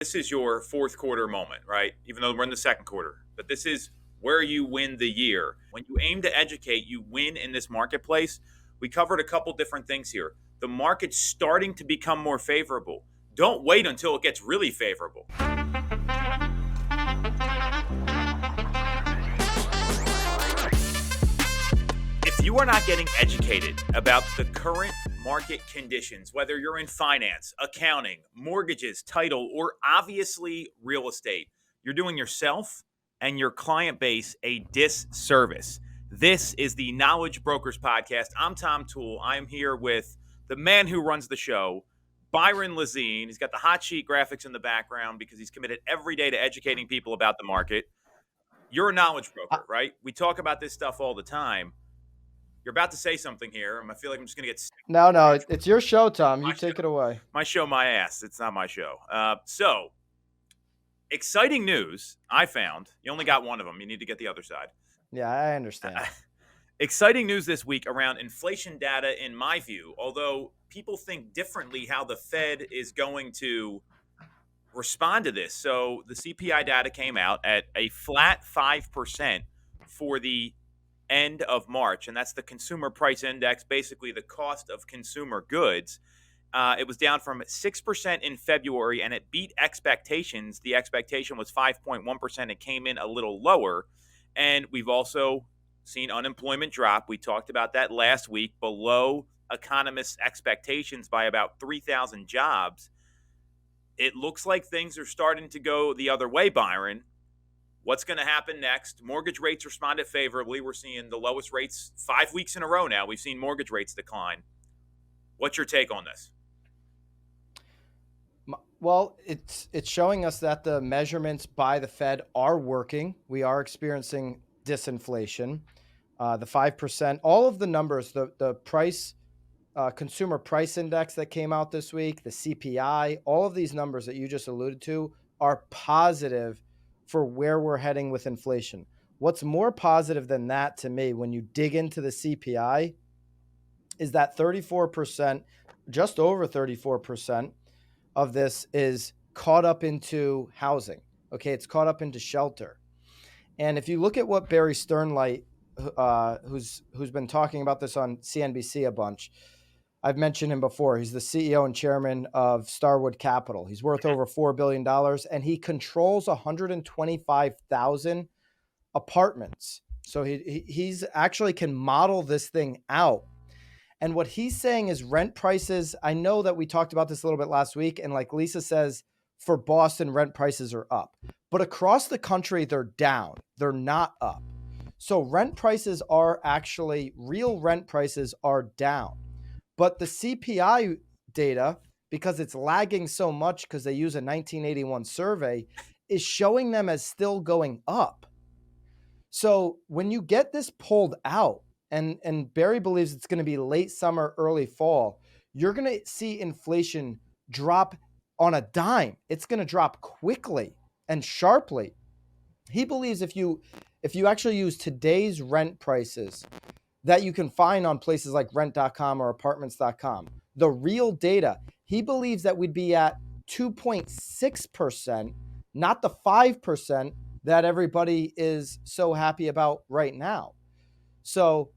This is your fourth quarter moment, right? Even though we're in the second quarter, but this is where you win the year. When you aim to educate, you win in this marketplace. We covered a couple different things here. The market's starting to become more favorable. Don't wait until it gets really favorable. If you are not getting educated about the current market conditions, whether you're in finance, accounting, mortgages, title, or obviously real estate, you're doing yourself and your client base a disservice. This is the Knowledge Brokers Podcast. I'm Tom Toole. I'm here with the man who runs the show, Byron Lazine. He's got the hot sheet graphics in the background because he's committed every day to educating people about the market. You're a knowledge broker, right? We talk about this stuff all the time. You're about to say something here. I feel like I'm just going to get sick. No, it's your show, Tom. You take it away. My show, my ass. It's not my show. So, exciting news I found. You only got one of them. You need to get the other side. Yeah, I understand. Exciting news this week around inflation data, in my view, although people think differently how the Fed is going to respond to this. So, the CPI data came out at a flat 5% for the end of March, and that's the consumer price index, basically the cost of consumer goods. It was down from 6% in February, and it beat expectations. The expectation was 5.1%. It came in a little lower, and we've also seen unemployment drop. We talked about that last week, below economists' expectations by about 3,000 jobs. It looks like things are starting to go the other way, Byron. What's going to happen next? Mortgage rates responded favorably. We're seeing the lowest rates 5 weeks in a row now. We've seen mortgage rates decline. What's your take on this? Well, it's showing us that the measurements by the Fed are working. We are experiencing disinflation. The 5%, all of the numbers, the price, consumer price index that came out this week, the CPI, all of these numbers that you just alluded to are positive for where we're heading with inflation. What's more positive than that to me when you dig into the CPI is that 34%, just over 34% of this is caught up into housing. Okay, it's caught up into shelter. And if you look at what Barry Sternlight, who's been talking about this on CNBC a bunch, I've mentioned him before. He's the CEO and chairman of Starwood Capital. He's worth over $4 billion, and he controls 125,000 apartments. So he's actually can model this thing out. And what he's saying is rent prices. I know that we talked about this a little bit last week, and like Lisa says, for Boston, rent prices are up. But across the country, they're down. They're not up. So rent prices are actually, real rent prices are down. But the CPI data, because it's lagging so much because they use a 1981 survey, is showing them as still going up. So when you get this pulled out, and Barry believes it's going to be late summer, early fall, you're going to see inflation drop on a dime. It's going to drop quickly and sharply. He believes if you actually use today's rent prices that you can find on places like rent.com or apartments.com, the real data, he believes that we'd be at 2.6%, not the 5% that everybody is so happy about right now. So,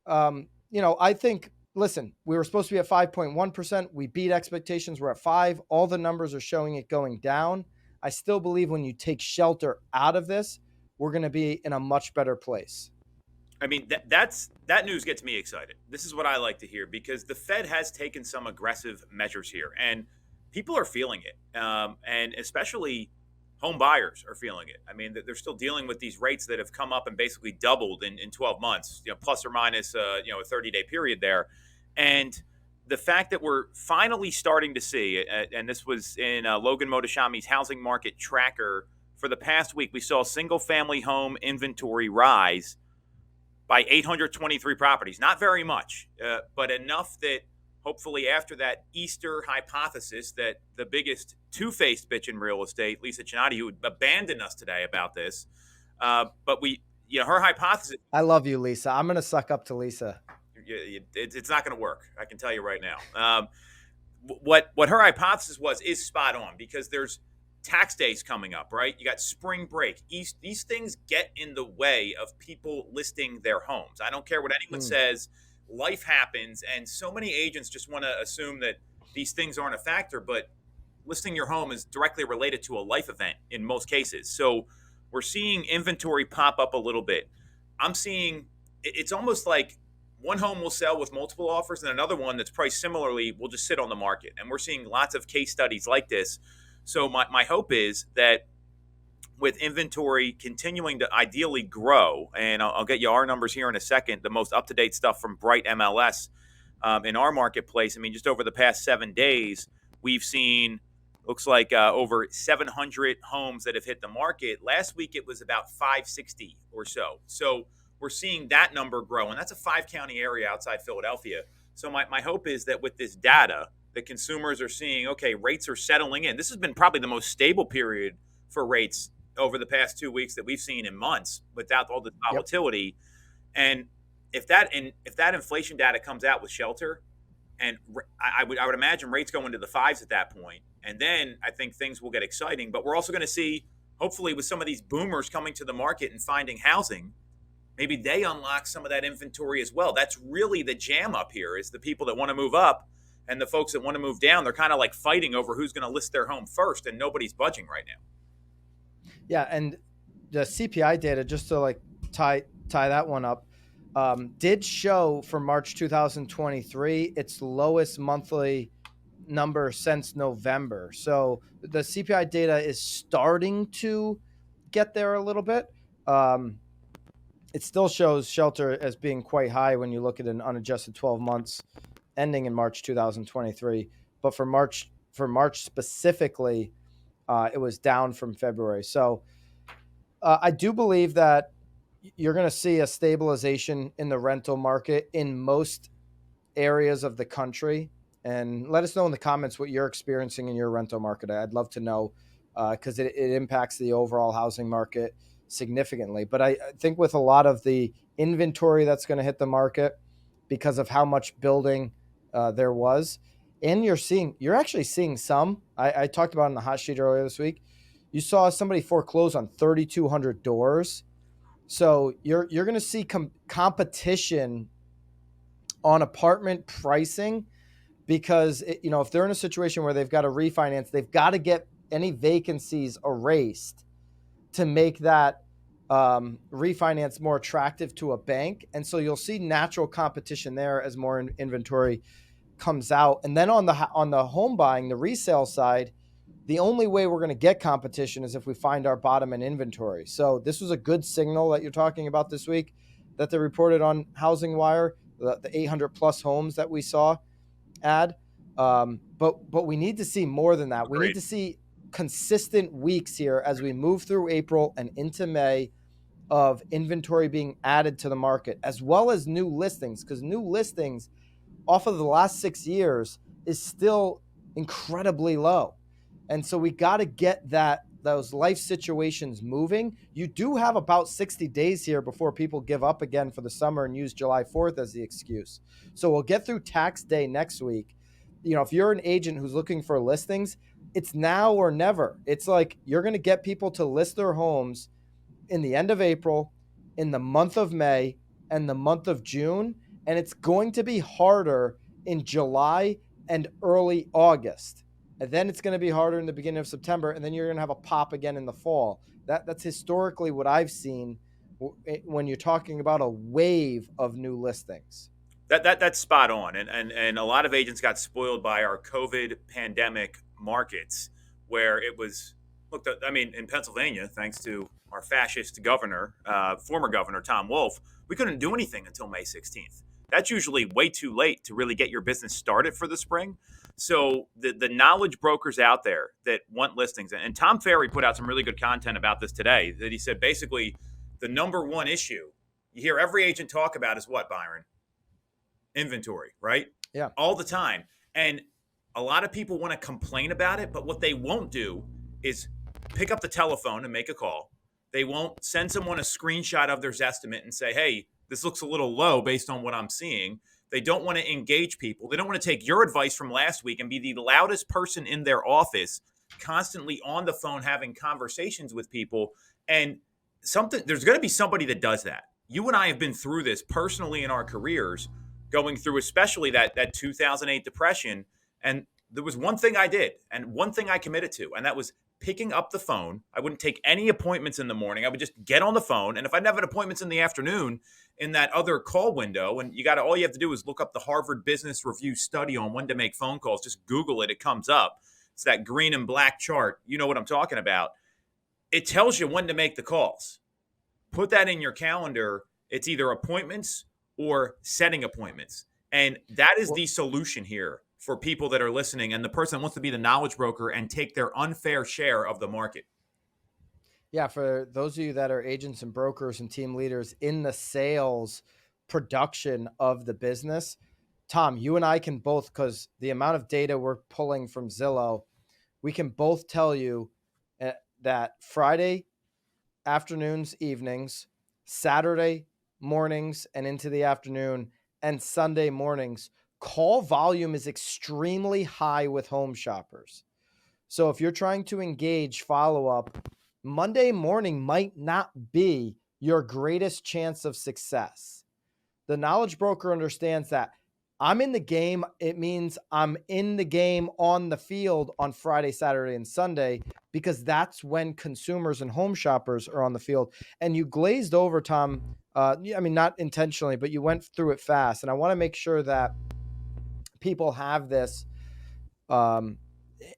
I think, listen, we were supposed to be at 5.1%. We beat expectations. We're at 5. All the numbers are showing it going down. I still believe when you take shelter out of this, we're going to be in a much better place. I mean, that news gets me excited. This is what I like to hear because the Fed has taken some aggressive measures here, and people are feeling it, and especially home buyers are feeling it. I mean, they're still dealing with these rates that have come up and basically doubled in 12 months, plus or minus a 30-day period there, and the fact that we're finally starting to see, and this was in Logan Motoshami's housing market tracker for the past week, we saw single-family home inventory rise by 823 properties. Not very much, but enough that hopefully after that Easter hypothesis that the biggest two-faced bitch in real estate, Lisa Chinati, who abandoned us today about this, but her hypothesis. I love you, Lisa. I'm going to suck up to Lisa. It's not going to work. I can tell you right now. What her hypothesis is spot on because there's tax days coming up, right? You got spring break. These things get in the way of people listing their homes. I don't care what anyone Mm. says. Life happens, and so many agents just want to assume that these things aren't a factor, but listing your home is directly related to a life event in most cases. So we're seeing inventory pop up a little bit. I'm seeing it's almost like one home will sell with multiple offers and another one that's priced similarly will just sit on the market. And we're seeing lots of case studies like this. So my hope is that with inventory continuing to ideally grow, and I'll get you our numbers here in a second, the most up to date stuff from Bright MLS in our marketplace. I mean, just over the past 7 days, we've seen looks like over 700 homes that have hit the market. Last week, it was about 560 or so. So we're seeing that number grow, and that's a 5 county area outside Philadelphia. So my hope is that with this data, the consumers are seeing, okay, rates are settling in. This has been probably the most stable period for rates over the past 2 weeks that we've seen in months without all the Yep. volatility. And if that inflation data comes out with shelter, and I would imagine rates go into the fives at that point, and then I think things will get exciting. But we're also going to see, hopefully, with some of these boomers coming to the market and finding housing, maybe they unlock some of that inventory as well. That's really the jam up here is the people that want to move up and the folks that want to move down. They're kind of like fighting over who's going to list their home first, and nobody's budging right now. Yeah, and the CPI data, just to like tie that one up, did show for March 2023 its lowest monthly number since November. So the CPI data is starting to get there a little bit. It still shows shelter as being quite high when you look at an unadjusted 12 months ending in March 2023. But for March specifically, it was down from February. So I do believe that you're going to see a stabilization in the rental market in most areas of the country. And let us know in the comments what you're experiencing in your rental market. I'd love to know because it impacts the overall housing market significantly. But I think with a lot of the inventory that's going to hit the market because of how much building there was, and you're actually seeing some. I talked about in the hot sheet earlier this week. You saw somebody foreclose on 3,200 doors. So you're going to see competition on apartment pricing because if they're in a situation where they've got to refinance, they've got to get any vacancies erased to make that refinance more attractive to a bank. And so you'll see natural competition there as more inventory comes out. And then on the home buying, the resale side, the only way we're going to get competition is if we find our bottom in inventory. So this was a good signal that you're talking about this week that they reported on Housing Wire, the 800 plus homes that we saw add. But we need to see more than that. We need Agreed. to see consistent weeks here as we move through April and into May of inventory being added to the market, as well as new listings, because new listings off of the last 6 years is still incredibly low. And so we got to get those life situations moving. You do have about 60 days here before people give up again for the summer and use July 4th as the excuse. So we'll get through tax day next week. If you're an agent who's looking for listings, it's now or never. It's like you're going to get people to list their homes in the end of April, in the month of May, and the month of June. And it's going to be harder in July and early August. And then it's going to be harder in the beginning of September. And then you're going to have a pop again in the fall. That's historically what I've seen when you're talking about a wave of new listings. That's spot on, and a lot of agents got spoiled by our COVID pandemic markets, where it was look. I mean, in Pennsylvania, thanks to our fascist governor, former governor Tom Wolf, we couldn't do anything until May 16th. That's usually way too late to really get your business started for the spring. So the knowledge brokers out there that want listings, and Tom Ferry put out some really good content about this today. That he said basically the number one issue you hear every agent talk about is what, Byron? Inventory, right? Yeah. All the time. And a lot of people want to complain about it, but what they won't do is pick up the telephone and make a call. They won't send someone a screenshot of their estimate and say, hey, this looks a little low based on what I'm seeing. They don't want to engage people. They don't want to take your advice from last week and be the loudest person in their office constantly on the phone having conversations with people. And there's going to be somebody that does that. You and I have been through this personally in our careers, going through especially that 2008 depression. And there was one thing I did and one thing I committed to, and that was picking up the phone. I wouldn't take any appointments in the morning. I would just get on the phone. And if I didn't have appointments in the afternoon, in that other call window, and all you have to do is look up the Harvard Business Review study on when to make phone calls. Just Google it. It comes up. It's that green and black chart. You know what I'm talking about. It tells you when to make the calls. Put that in your calendar. It's either appointments or setting appointments. And that is the solution here for people that are listening and the person that wants to be the knowledge broker and take their unfair share of the market. Yeah, for those of you that are agents and brokers and team leaders in the sales production of the business, Tom, you and I can both, because the amount of data we're pulling from Zillow, we can both tell you that Friday afternoons, evenings, Saturday mornings and into the afternoon, and Sunday mornings, call volume is extremely high with home shoppers. So if you're trying to engage follow-up, Monday morning might not be your greatest chance of success. The knowledge broker understands that I'm in the game. It means I'm in the game on the field on Friday, Saturday, and Sunday, because that's when consumers and home shoppers are on the field. And you glazed over, Tom. I mean, not intentionally, but you went through it fast. And I want to make sure that people have this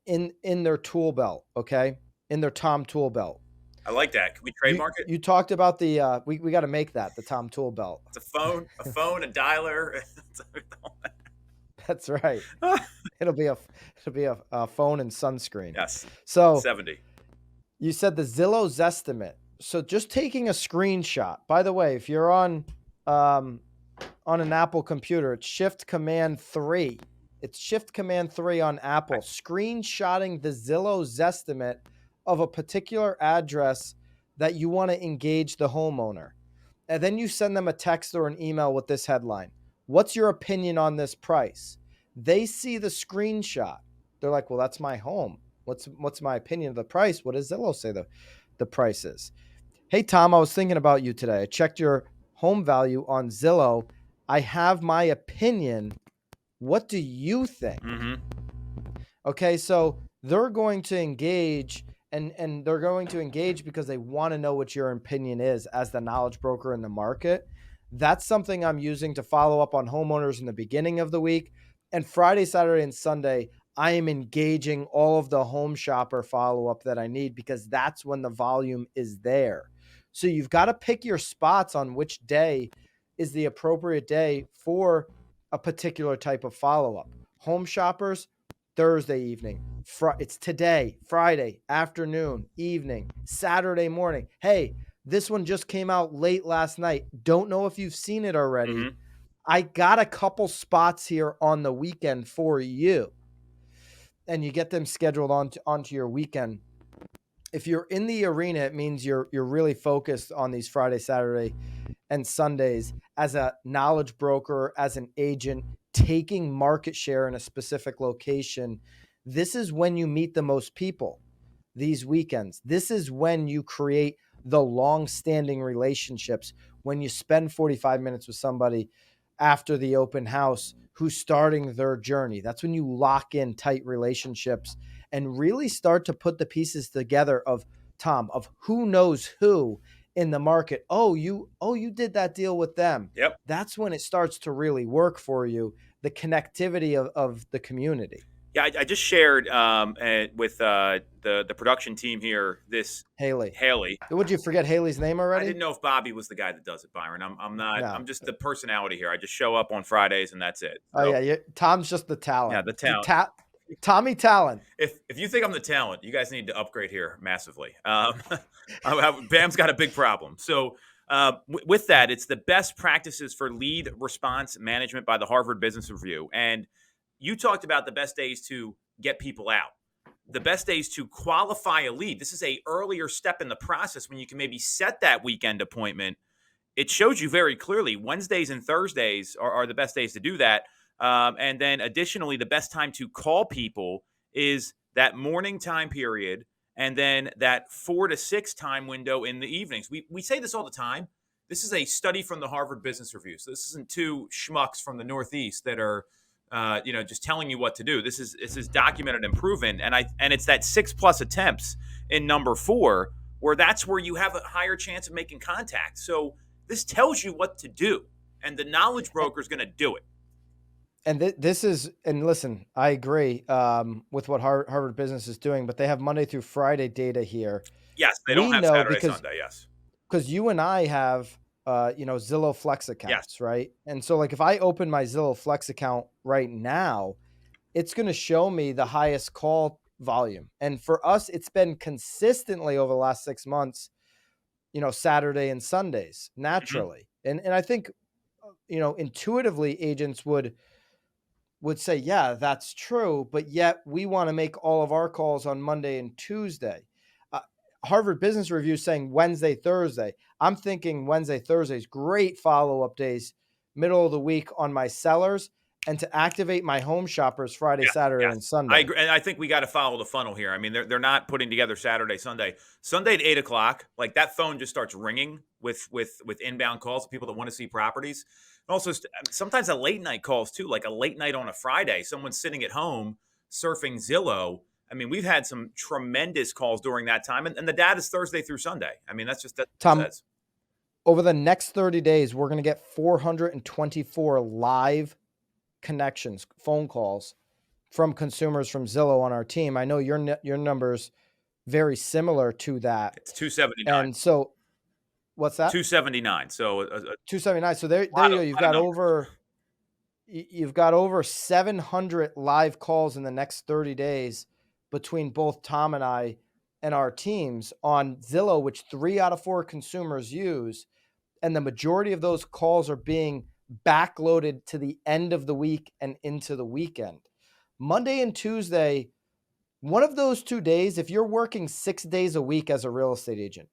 in their tool belt, okay? In their Tom tool belt. I like that. Can we trademark it? You talked about the we got to make that the Tom tool belt. It's a phone, a dialer. That's right. It'll be a phone and sunscreen. Yes. So 70. You said the Zillow Zestimate. So just taking a screenshot. By the way, if you're on an Apple computer, it's Shift Command 3. It's Shift Command 3 on Apple. Screenshotting the Zillow Zestimate of a particular address that you want to engage the homeowner. And then you send them a text or an email with this headline. What's your opinion on this price? They see the screenshot. They're like, well, that's my home. What's my opinion of the price? What does Zillow say the price is? Hey, Tom, I was thinking about you today. I checked your home value on Zillow. I have my opinion. What do you think? Mm-hmm. Okay, so they're going to engage, and they're going to engage because they want to know what your opinion is as the knowledge broker in the market. That's something I'm using to follow up on homeowners in the beginning of the week. And Friday, Saturday, and Sunday, I am engaging all of the home shopper follow-up that I need, because that's when the volume is there. So you've got to pick your spots on which day is the appropriate day for a particular type of follow-up. Home shoppers, Thursday evening. It's today, Friday afternoon, evening, Saturday morning. Hey, this one just came out late last night. Don't know if you've seen it already. Mm-hmm. I got a couple spots here on the weekend for you. And you get them scheduled onto your weekend. If you're in the arena, it means you're really focused on these Friday, Saturday, and Sundays as a knowledge broker, as an agent, taking market share in a specific location. This is when you meet the most people, these weekends. This is when you create the long-standing relationships, when you spend 45 minutes with somebody after the open house who's starting their journey. That's when you lock in tight relationships and really start to put the pieces together of, Tom, of who knows who in the market. Oh, you did that deal with them. Yep. That's when it starts to really work for you, the connectivity of the community. Yeah, I just shared with the production team here this Haley. Haley. Would you forget Haley's name already? I didn't know if Bobby was the guy that does it, Byron. I'm not. No. I'm just the personality here. I just show up on Fridays and that's it. So, oh yeah, Tom's just the talent. Yeah, the talent. Tommy Talent. If you think I'm the talent, you guys need to upgrade here massively. Bam's got a big problem. So with that, it's the best practices for lead response management by the Harvard Business Review. And you talked about the best days to get people out, the best days to qualify a lead. This is a earlier step in the process when you can maybe set that weekend appointment. It shows you very clearly Wednesdays and Thursdays are the best days to do that. And then additionally, the best time to call people is that morning time period, and then that 4 to 6 time window in the evenings. We say this all the time. This is a study from the Harvard Business Review. So this isn't two schmucks from the Northeast that are, just telling you what to do. This is documented and proven, and it's that 6+ attempts in number 4 where that's where you have a higher chance of making contact. So this tells you what to do, and the knowledge broker is going to do it. And this is, and listen, I agree with what Harvard Business is doing, but they have Monday through Friday data here. Yes, they don't We have know Saturday, because Sunday. Yes, you and I have Zillow Flex yes. accounts, right? And so like if I open my Zillow Flex account right now, it's going to show me the highest call volume. And for us, it's been consistently over the last 6 months, Saturday and Sundays Mhm. naturally. And I think, intuitively agents would say, yeah, that's true. But yet we want to make all of our calls on Monday and Tuesday. Uh, Harvard Business Review saying Wednesday, Thursday. I'm thinking Wednesday, Thursdays, great follow up days, middle of the week on my sellers, and to activate my home shoppers Friday, Yes, Saturday, and yes. I Sunday. agree, and I think we got to follow the funnel here. I mean, they're not putting together Saturday, Sunday. Sunday at 8 o'clock, like that phone just starts ringing with inbound calls, people that want to see properties. And also, sometimes a late night calls too, like a late night on a Friday. Someone's sitting at home surfing Zillow. I mean, we've had some tremendous calls during that time, and the data is Thursday through Sunday. I mean, that's just that it Tom, says. over the next 30 days, we're going to get 424 live connections, phone calls from consumers from Zillow on our team. I know your numbers very similar to that. It's 279, And so what's that? 279. So a 279. So there lot you of go. lot of numbers. You've got over 700 live calls in the next 30 days between both Tom and I and our teams on Zillow, which 3 out of 4 consumers use. And the majority of those calls are being backloaded to the end of the week and into the weekend. Monday and Tuesday, one of those 2 days, if you're working 6 days a week as a real estate agent,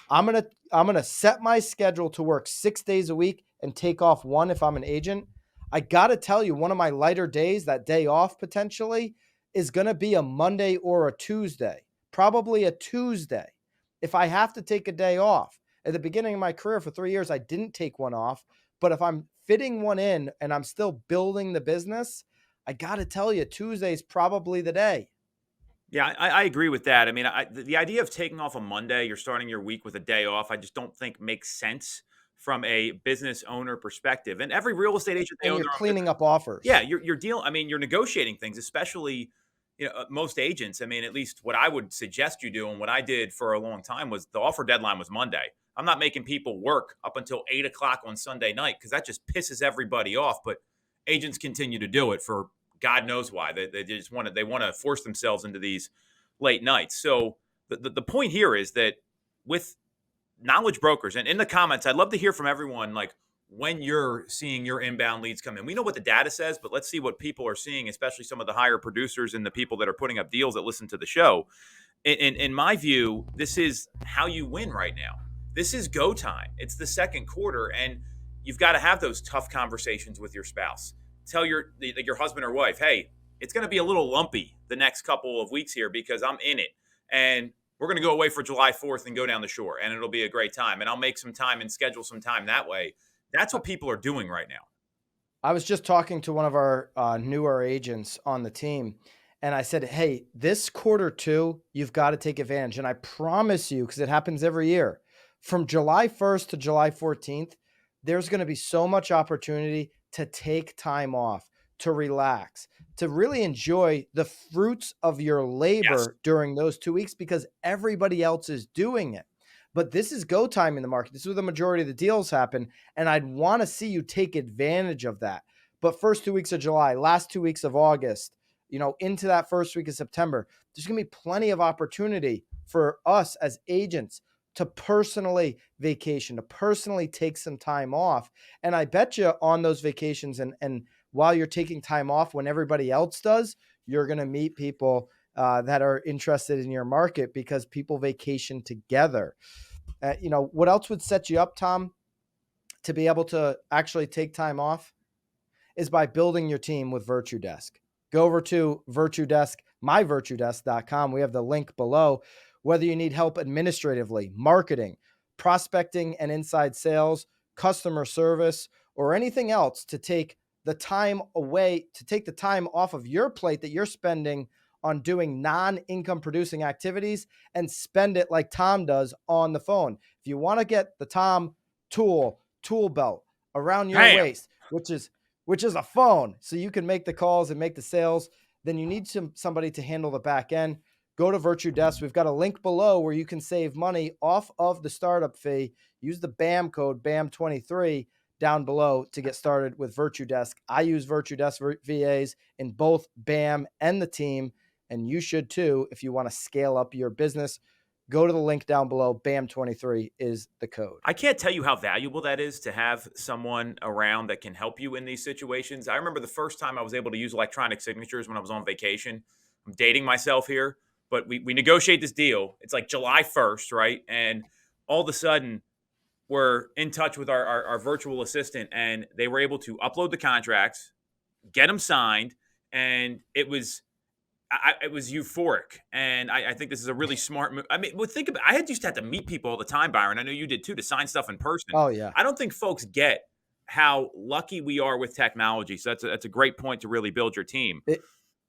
I'm gonna set my schedule to work 6 days a week and take off one if I'm an agent. I gotta tell you, one of my lighter days, that day off potentially, is gonna be a Monday or a Tuesday, probably a Tuesday. If I have to take a day off. At the beginning of my career for 3 years, I didn't take one off. But if I'm fitting one in and I'm still building the business, I gotta tell you, Tuesday is probably the day. Yeah, I agree with that. I mean, the idea of taking off a Monday, you're starting your week with a day off, I just don't think makes sense from a business owner perspective. And every real estate agent, they And own you're their own cleaning business. up offers. Yeah, you're dealing. I mean, you're negotiating things, especially most agents. I mean, at least what I would suggest you do, and what I did for a long time was the offer deadline was Monday. I'm not making people work up until 8 o'clock on Sunday night because that just pisses everybody off. But agents continue to do it for God knows why. They just want to force themselves into these late nights. So the point here is that with knowledge brokers, and in the comments, I'd love to hear from everyone, like when you're seeing your inbound leads come in. We know what the data says, but let's see what people are seeing, especially some of the higher producers and the people that are putting up deals that listen to the show. In my view, this is how you win right now. This is go time. It's the second quarter, and you've got to have those tough conversations with your spouse. Tell your husband or wife, hey, it's going to be a little lumpy the next couple of weeks here because I'm in it, and we're going to go away for July 4th and go down the shore, and it'll be a great time. And I'll make some time and schedule some time that way. That's what people are doing right now. I was just talking to one of our newer agents on the team, and I said, "Hey, this quarter two, you've got to take advantage." And I promise you, because it happens every year, from July 1st to July 14th, there's going to be so much opportunity to take time off, to relax, to really enjoy the fruits of your Yes. labor during those 2 weeks because everybody else is doing it. But this is go time in the market. This is where the majority of the deals happen. And I'd want to see you take advantage of that. But first 2 weeks of July, last 2 weeks of August, into that first week of September, there's going to be plenty of opportunity for us as agents to personally vacation, to personally take some time off. And I bet you on those vacations and while you're taking time off when everybody else does, you're going to meet people that are interested in your market because people vacation together. What else would set you up, Tom, to be able to actually take time off is by building your team with Virtue Desk. Go over to Virtue Desk. myvirtuedesk.com. We have the link below. Whether you need help administratively, marketing, prospecting and inside sales, customer service, or anything else to take the time away, to take the time off of your plate that you're spending on doing non-income producing activities and spend it like Tom does on the phone. If you want to get the Tom tool belt around your Bam. waist, which is a phone, so you can make the calls and make the sales, then you need somebody to handle the back end. Go to Virtue Desk. We've got a link below where you can save money off of the startup fee. Use the BAM code BAM23 down below to get started with Virtue Desk. I use Virtue Desk VAs in both BAM and the team, and you should too if you want to scale up your business. Go to the link down below. BAM23 is the code. I can't tell you how valuable that is to have someone around that can help you in these situations. I remember the first time I was able to use electronic signatures when I was on vacation. I'm dating myself here, but we negotiate this deal. It's like July 1st, right? And all of a sudden, we're in touch with our virtual assistant, and they were able to upload the contracts, get them signed, and it was euphoric, and I think this is a really smart move. I mean, well, think about. I used to have to meet people all the time, Byron. I know you did too, to sign stuff in person. Oh, yeah. I don't think folks get how lucky we are with technology. So that's a great point to really build your team.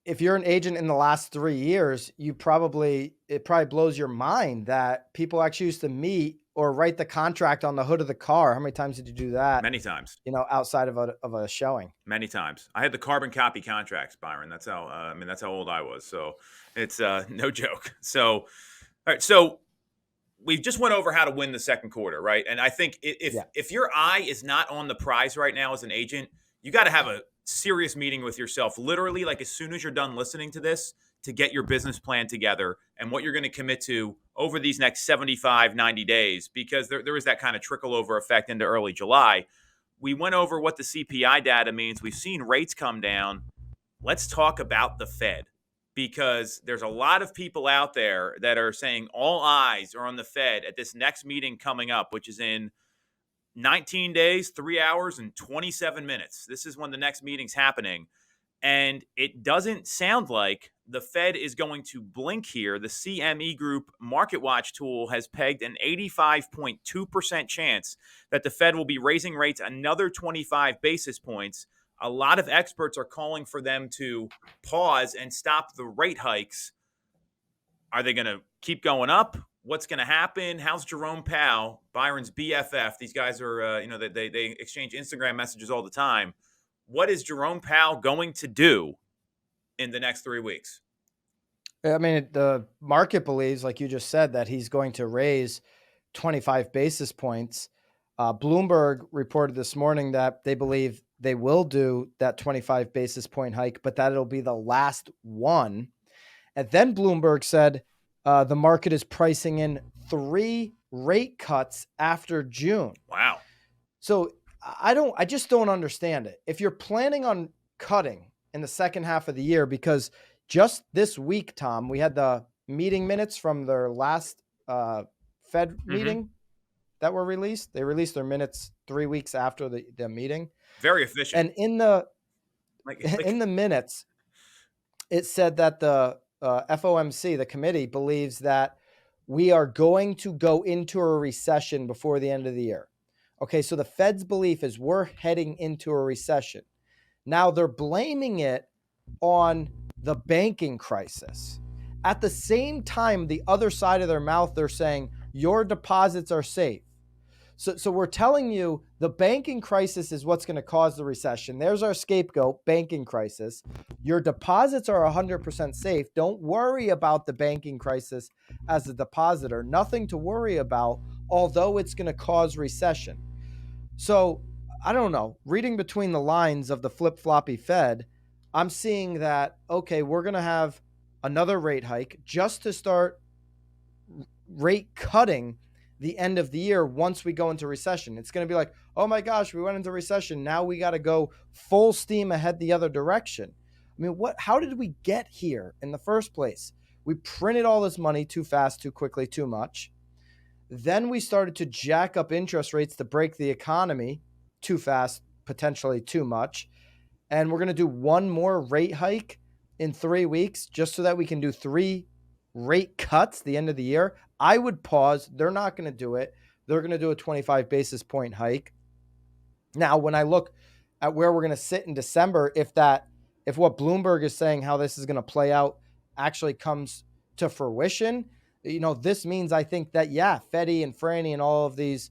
If you're an agent in the last 3 years, it probably blows your mind that people actually used to meet or write the contract on the hood of the car. How many times did you do that? Many times. Outside of a showing. Many times. I had the carbon copy contracts, Byron. That's how. That's how old I was. So it's no joke. So, all right. So we just went over how to win the second quarter, right? And I think if your eye is not on the prize right now as an agent, you got to have a serious meeting with yourself, literally, like as soon as you're done listening to this, to get your business plan together and what you're going to commit to over these next 75, 90 days, because there is that kind of trickle over effect into early July. We went over what the CPI data means. We've seen rates come down. Let's talk about the Fed, because there's a lot of people out there that are saying all eyes are on the Fed at this next meeting coming up, which is in 19 days, 3 hours, and 27 minutes. This is when the next meeting's happening. And it doesn't sound like the Fed is going to blink here. The CME Group Market Watch tool has pegged an 85.2% chance that the Fed will be raising rates another 25 basis points. A lot of experts are calling for them to pause and stop the rate hikes. Are they going to keep going up? What's going to happen? How's Jerome Powell, Byron's BFF? These guys are, they exchange Instagram messages all the time. What is Jerome Powell going to do in the next 3 weeks? I mean, the market believes, like you just said, that he's going to raise 25 basis points. Bloomberg reported this morning that they believe they will do that 25 basis point hike, but that it'll be the last one. And then Bloomberg said the market is pricing in 3 rate cuts after June. Wow. So I just don't understand it. If you're planning on cutting in the second half of the year, because just this week, Tom, we had the meeting minutes from their last Fed meeting that were released. They released their minutes 3 weeks after the meeting. Very efficient. And in the minutes, it said that the FOMC, the committee, believes that we are going to go into a recession before the end of the year. Okay, so the Fed's belief is we're heading into a recession. Now they're blaming it on the banking crisis. At the same time, the other side of their mouth, they're saying your deposits are safe. So we're telling you the banking crisis is what's going to cause the recession. There's our scapegoat, banking crisis. Your deposits are 100% safe. Don't worry about the banking crisis as a depositor. Nothing to worry about, although it's going to cause recession. So I don't know, reading between the lines of the flip-floppy Fed, I'm seeing that, okay, we're going to have another rate hike just to start rate cutting the end of the year once we go into recession. It's going to be like, oh my gosh, we went into recession. Now we got to go full steam ahead the other direction. I mean, how did we get here in the first place? We printed all this money too fast, too quickly, too much. Then we started to jack up interest rates to break the economy too fast, potentially too much. And we're going to do one more rate hike in 3 weeks just so that we can do 3 rate cuts the end of the year, I would pause. They're not going to do it. They're going to do a 25 basis point hike. Now, when I look at where we're going to sit in December, if what Bloomberg is saying how this is going to play out actually comes to fruition, this means I think that Fetty and Franny and all of these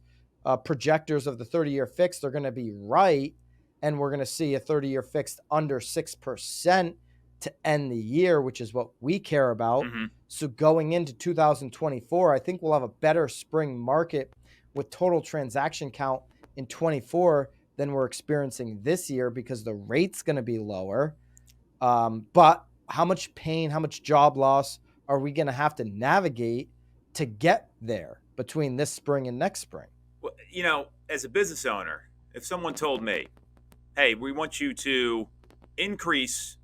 projectors of the 30-year fixed are going to be right, and we're going to see a 30-year fixed under 6% to end the year, which is what we care about. Mm-hmm. So going into 2024, I think we'll have a better spring market with total transaction count in 24 than we're experiencing this year because the rate's going to be lower. But how much pain, how much job loss are we going to have to navigate to get there between this spring and next spring? Well, as a business owner, if someone told me, hey, we want you to increase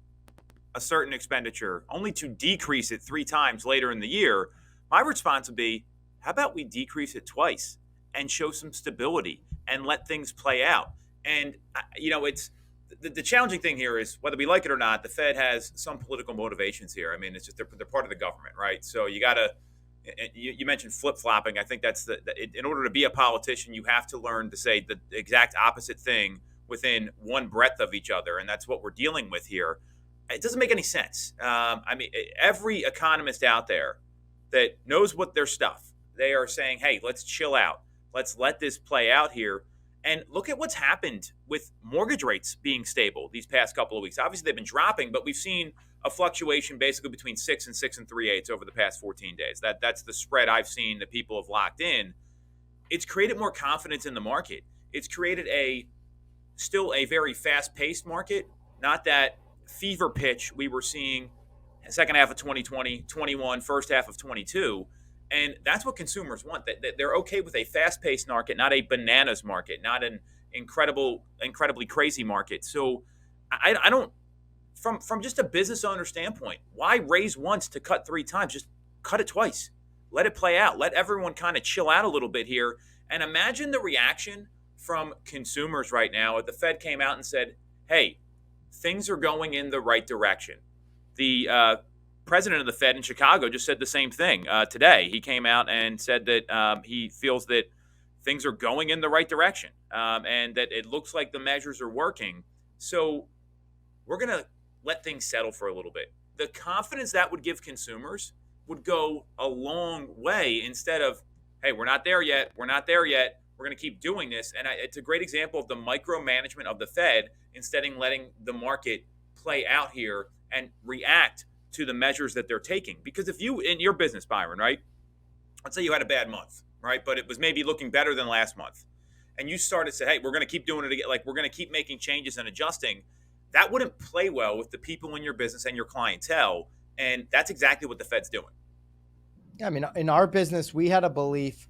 a certain expenditure only to decrease it 3 times later in the year, my response would be, how about we decrease it twice and show some stability and let things play out? And, it's the challenging thing here is whether we like it or not, the Fed has some political motivations here. I mean, it's just they're part of the government, right? So you got to, you mentioned flip flopping. I think that's in order to be a politician, you have to learn to say the exact opposite thing within one breath of each other. And that's what we're dealing with here. It doesn't make any sense. Every economist out there that knows what their stuff, they are saying, hey, let's chill out. Let's let this play out here. And look at what's happened with mortgage rates being stable these past couple of weeks. Obviously, they've been dropping, but we've seen a fluctuation basically between 6 and 6 3/8 over the past 14 days. That's the spread I've seen that people have locked in. It's created more confidence in the market. It's created still a very fast-paced market, not that fever pitch we were seeing second half of 2020, 21, first half of 22. And that's what consumers want. That they're okay with a fast-paced market, not a bananas market, not an incredibly crazy market. So I don't, from just a business owner standpoint, why raise once to cut 3 times? Just cut it twice. Let it play out. Let everyone kind of chill out a little bit here. And imagine the reaction from consumers right now if the Fed came out and said, hey, things are going in the right direction. The president of the Fed in Chicago just said the same thing today. He came out and said that he feels that things are going in the right direction and that it looks like the measures are working. So we're going to let things settle for a little bit. The confidence that would give consumers would go a long way instead of, hey, we're not there yet. We're not there yet. We're going to keep doing this. And it's a great example of the micromanagement of the Fed instead of letting the market play out here and react to the measures that they're taking. Because if you, in your business, Byron, right, let's say you had a bad month, right, but it was maybe looking better than last month, and you started to say, hey, we're going to keep doing it again, like we're going to keep making changes and adjusting, that wouldn't play well with the people in your business and your clientele. And that's exactly what the Fed's doing. Yeah, I mean, in our business, we had a belief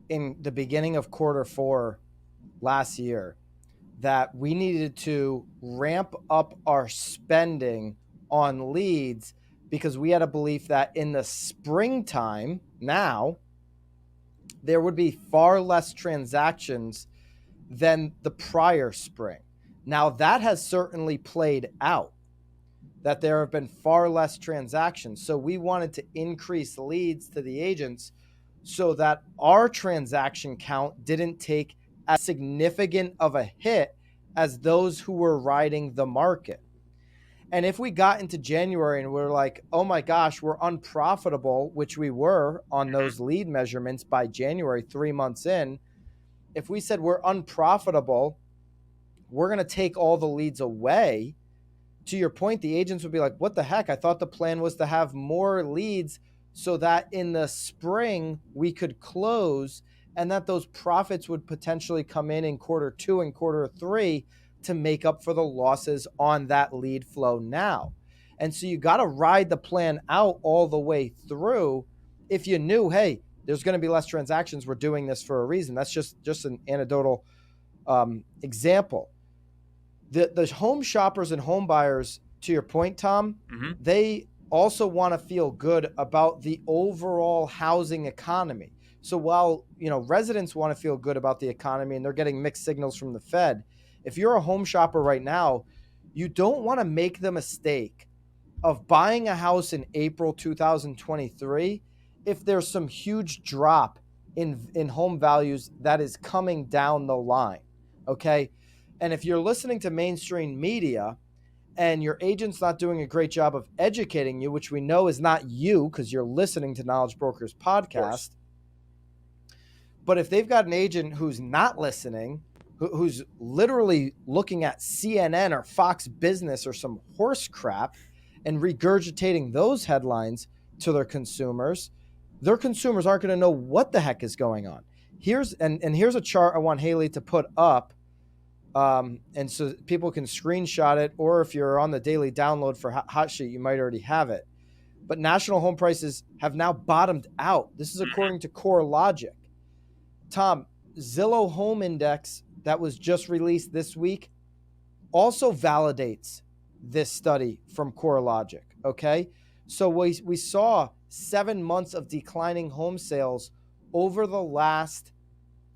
in the beginning of Q4 last year that we needed to ramp up our spending on leads because we had a belief that in the springtime now, there would be far less transactions than the prior spring. Now, that has certainly played out, that there have been far less transactions. So we wanted to increase leads to the agents so that our transaction count didn't take as significant of a hit as those who were riding the market. And if we got into January and we're like, oh my gosh, we're unprofitable, which we were on those lead measurements by January, 3 months in, if we said we're unprofitable, we're going to take all the leads away. To your point, the agents would be like, what the heck? I thought the plan was to have more leads so that in the spring we could close and that those profits would potentially come in Q2 and Q3 to make up for the losses on that lead flow now. And so you got to ride the plan out all the way through. If you knew, hey, there's going to be less transactions, we're doing this for a reason. That's just an anecdotal example. The home shoppers and home buyers, to your point, Tom, they also want to feel good about the overall housing economy. So while, residents want to feel good about the economy and they're getting mixed signals from the Fed, if you're a home shopper right now, you don't want to make the mistake of buying a house in April 2023 if there's some huge drop in home values that is coming down the line. Okay. And if you're listening to mainstream media and your agent's not doing a great job of educating you, which we know is not you because you're listening to Knowledge Brokers Of course. podcast, but if they've got an agent who's not listening, who's literally looking at CNN or Fox Business or some horse crap and regurgitating those headlines to their consumers aren't going to know what the heck is going on. Here's a chart I want Haley to put up, and so people can screenshot it, or if you're on the daily download for Hot Sheet, you might already have it. But national home prices have now bottomed out. This is according to CoreLogic. Tom, Zillow Home Index that was just released this week also validates this study from CoreLogic. Okay. So we saw 7 months of declining home sales over the last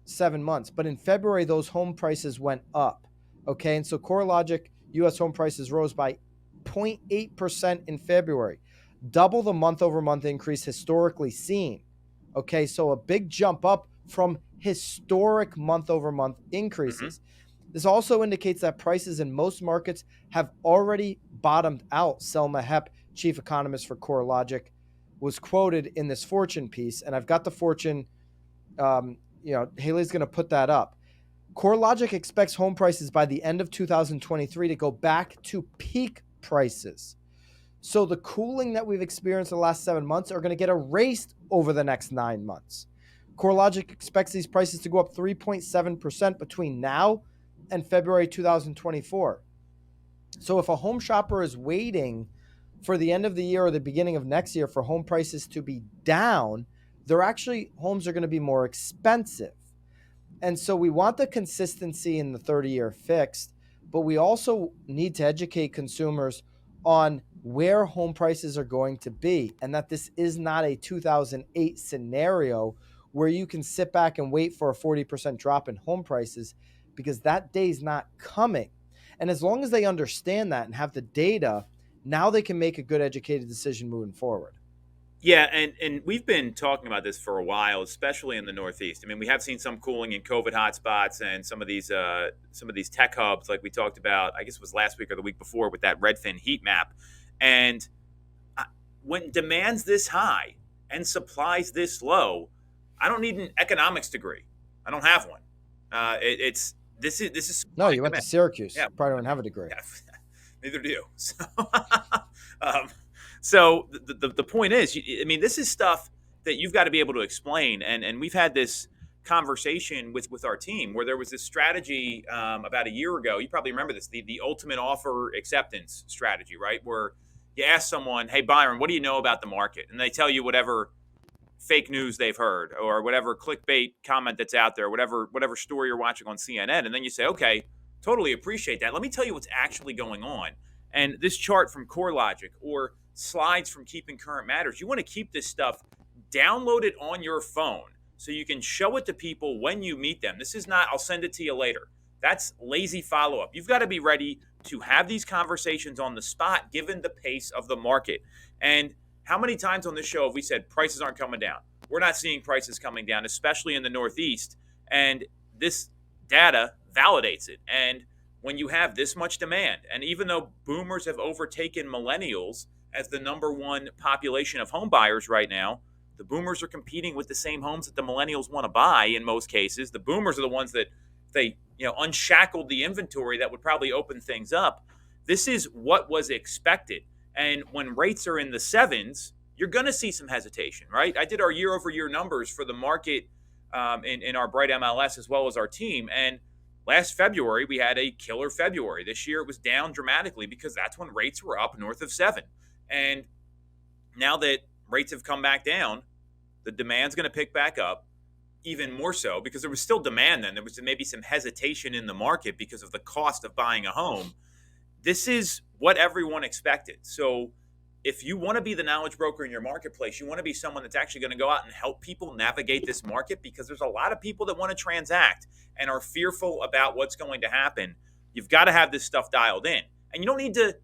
7 months. But in February, those home prices went up. Okay. And so CoreLogic US home prices rose by 0.8% in February, double the month over month increase historically seen. Okay. So a big jump up from historic month over month increases. This also indicates that prices in most markets have already bottomed out. Selma Hepp, chief economist for CoreLogic, was quoted in this Fortune piece, and I've got the Fortune. Haley's going to put that up. CoreLogic expects home prices by the end of 2023 to go back to peak prices. So the cooling that we've experienced in the last 7 months are going to get erased over the next 9 months. CoreLogic expects these prices to go up 3.7% between now and February 2024. So if a home shopper is waiting for the end of the year or the beginning of next year for home prices to be down, homes are going to be more expensive. And so we want the consistency in the 30-year fixed, but we also need to educate consumers on where home prices are going to be, and that this is not a 2008 scenario where you can sit back and wait for a 40% drop in home prices, because that day's not coming. And as long as they understand that and have the data, now they can make a good educated decision moving forward. Yeah, and we've been talking about this for a while, especially in the Northeast. I mean, we have seen some cooling in COVID hotspots and some of these tech hubs, like we talked about. I guess it was last week or the week before with that Redfin heat map. And when demand's this high and supplies this low, I don't need an economics degree. I don't have one. This is No, supply you and went to demand. Syracuse. Yeah, Probably don't have a degree. yeah, neither do you. Um, so the point is, I mean, this is stuff that you've got to be able to explain. And we've had this conversation with our team where there was this strategy about a year ago. You probably remember this, the ultimate offer acceptance strategy, right? Where you ask someone, hey, Byron, what do you know about the market? And they tell you whatever fake news they've heard or whatever clickbait comment that's out there, whatever story you're watching on CNN. And then you say, okay, totally appreciate that. Let me tell you what's actually going on. And this chart from CoreLogic or slides from Keeping Current Matters, you want to keep this stuff, download it on your phone so you can show it to people when you meet them. This is not, I'll send it to you later. That's lazy follow up. You've got to be ready to have these conversations on the spot, given the pace of the market. And how many times on this show have we said prices aren't coming down? We're not seeing prices coming down, especially in the Northeast. And this data validates it. And when you have this much demand, and even though boomers have overtaken millennials as the number one population of home buyers right now, the boomers are competing with the same homes that the millennials want to buy in most cases. The boomers are the ones that they unshackled the inventory that would probably open things up. This is what was expected. And when rates are in the sevens, you're going to see some hesitation, right? I did our year over year numbers for the market in our Bright MLS as well as our team. And last February, we had a killer February. This year, it was down dramatically because that's when rates were up north of 7. And now that rates have come back down, the demand's going to pick back up even more so because there was still demand then. There was maybe some hesitation in the market because of the cost of buying a home. This is what everyone expected. So if you want to be the knowledge broker in your marketplace, you want to be someone that's actually going to go out and help people navigate this market, because there's a lot of people that want to transact and are fearful about what's going to happen. You've got to have this stuff dialed in. And you don't need to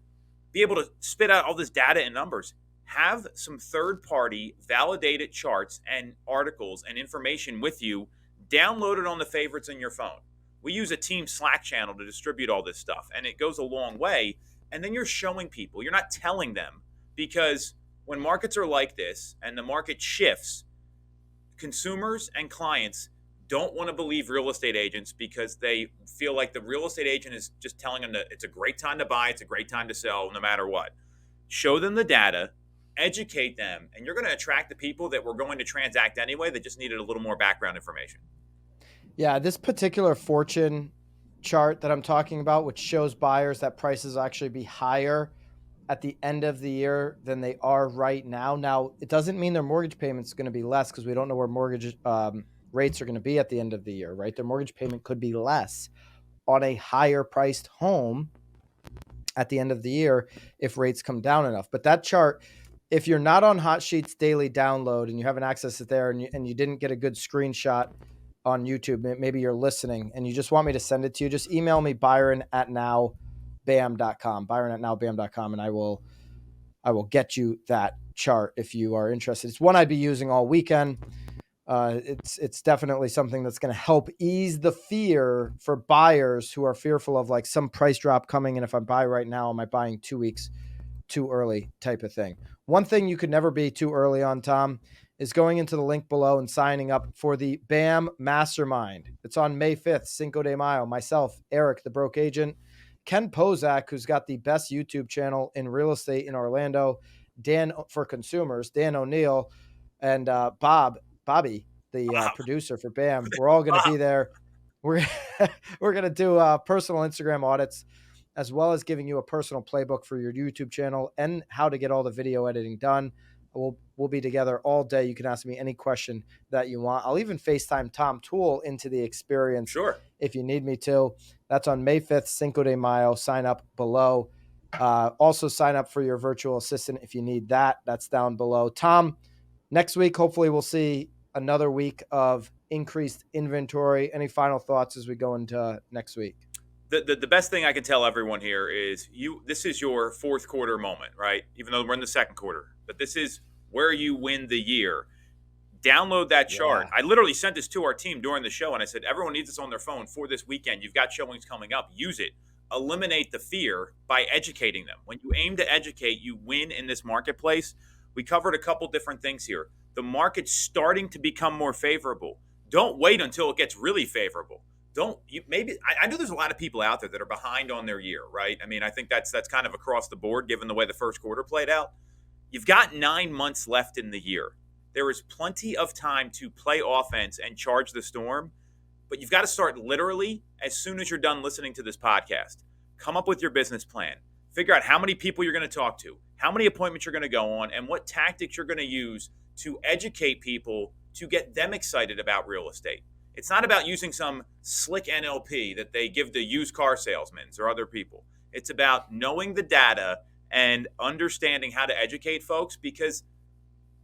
be able to spit out all this data and numbers. Have some third party validated charts and articles and information with you. Download it on the favorites in your phone. We use a team Slack channel to distribute all this stuff, and it goes a long way. And then you're showing people, you're not telling them, because when markets are like this and the market shifts, consumers and clients don't want to believe real estate agents because they feel like the real estate agent is just telling them that it's a great time to buy, it's a great time to sell, no matter what. Show them the data, educate them, and you're going to attract the people that were going to transact anyway that just needed a little more background information. Yeah, this particular fortune chart that I'm talking about, which shows buyers that prices will actually be higher at the end of the year than they are right now. Now, it doesn't mean their mortgage payment is going to be less because we don't know where mortgage rates are going to be at the end of the year, right? Their mortgage payment could be less on a higher priced home at the end of the year if rates come down enough. But that chart, if you're not on Hot Sheets daily download and you haven't access to it there and you didn't get a good screenshot on YouTube, maybe you're listening and you just want me to send it to you, just email me byron@nowbam.com, byron@nowbam.com, and I will get you that chart if you are interested. It's one I'd be using all weekend. It's definitely something that's going to help ease the fear for buyers who are fearful of like some price drop coming. And if I buy right now, am I buying 2 weeks too early type of thing? One thing you could never be too early on, Tom, is going into the link below and signing up for the BAM Mastermind. It's on May 5th, Cinco de Mayo. Myself, Eric, the broke agent, Ken Pozak, who's got the best YouTube channel in real estate in Orlando, Dan for consumers, Dan O'Neill, and Bobby, the producer for BAM. We're all going to be there. We're going to do personal Instagram audits, as well as giving you a personal playbook for your YouTube channel and how to get all the video editing done. We'll be together all day. You can ask me any question that you want. I'll even FaceTime Tom Toole into the experience if you need me to. That's on May 5th, Cinco de Mayo. Sign up below. Also sign up for your virtual assistant if you need that. That's down below. Tom, next week, hopefully we'll see another week of increased inventory. Any final thoughts as we go into next week? The best thing I can tell everyone here is this is your fourth quarter moment, right? Even though we're in the second quarter, but this is where you win the year. Download that chart. I literally sent this to our team during the show, and I said, everyone needs this on their phone for this weekend. You've got showings coming up. Use it. Eliminate the fear by educating them. When you aim to educate, you win in this marketplace. We covered a couple different things here. The market's starting to become more favorable. Don't wait until it gets really favorable. I know there's a lot of people out there that are behind on their year, right? I mean, I think that's kind of across the board given the way the first quarter played out. You've got 9 months left in the year. There is plenty of time to play offense and charge the storm, but you've got to start literally as soon as you're done listening to this podcast. Come up with your business plan. Figure out how many people you're going to talk to, how many appointments you're going to go on, and what tactics you're going to use to educate people to get them excited about real estate. It's not about using some slick NLP that they give to used car salesmen or other people. It's about knowing the data and understanding how to educate folks, because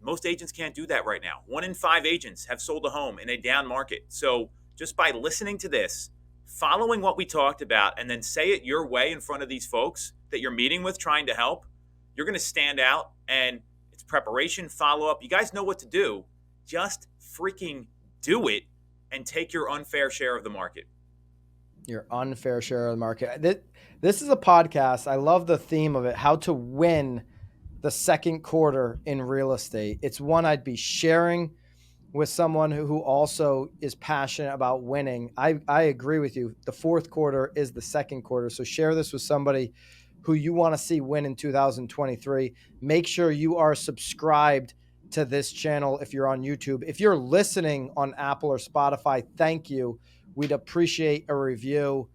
most agents can't do that right now. 1 in 5 agents have sold a home in a down market. So just by listening to this, following what we talked about, and then say it your way in front of these folks that you're meeting with trying to help, you're going to stand out. And it's preparation, follow-up. You guys know what to do. Just freaking do it and take your unfair share of the market. Your unfair share of the market. This is a podcast. I love the theme of it, how to win the second quarter in real estate. It's one I'd be sharing with someone who also is passionate about winning. I agree with you. The fourth quarter is the second quarter. So share this with somebody who you want to see win in 2023. Make sure you are subscribed to this channel if you're on YouTube. If you're listening on Apple or Spotify, thank you. We'd appreciate a review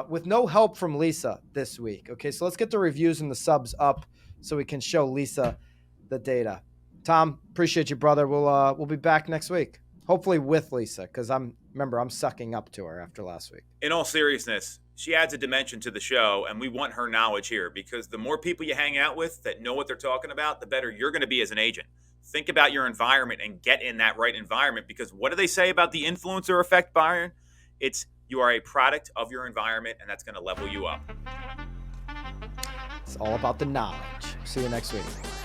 with no help from Lisa this week. Okay, so let's get the reviews and the subs up so we can show Lisa the data. Tom, appreciate you, brother. We'll be back next week, hopefully with Lisa, because I'm sucking up to her after last week. In all seriousness, she adds a dimension to the show, and we want her knowledge here, because the more people you hang out with that know what they're talking about, the better you're going to be as an agent. Think about your environment and get in that right environment, because what do they say about the influencer effect, Byron? It's you are a product of your environment, and that's going to level you up. It's all about the knowledge. See you next week.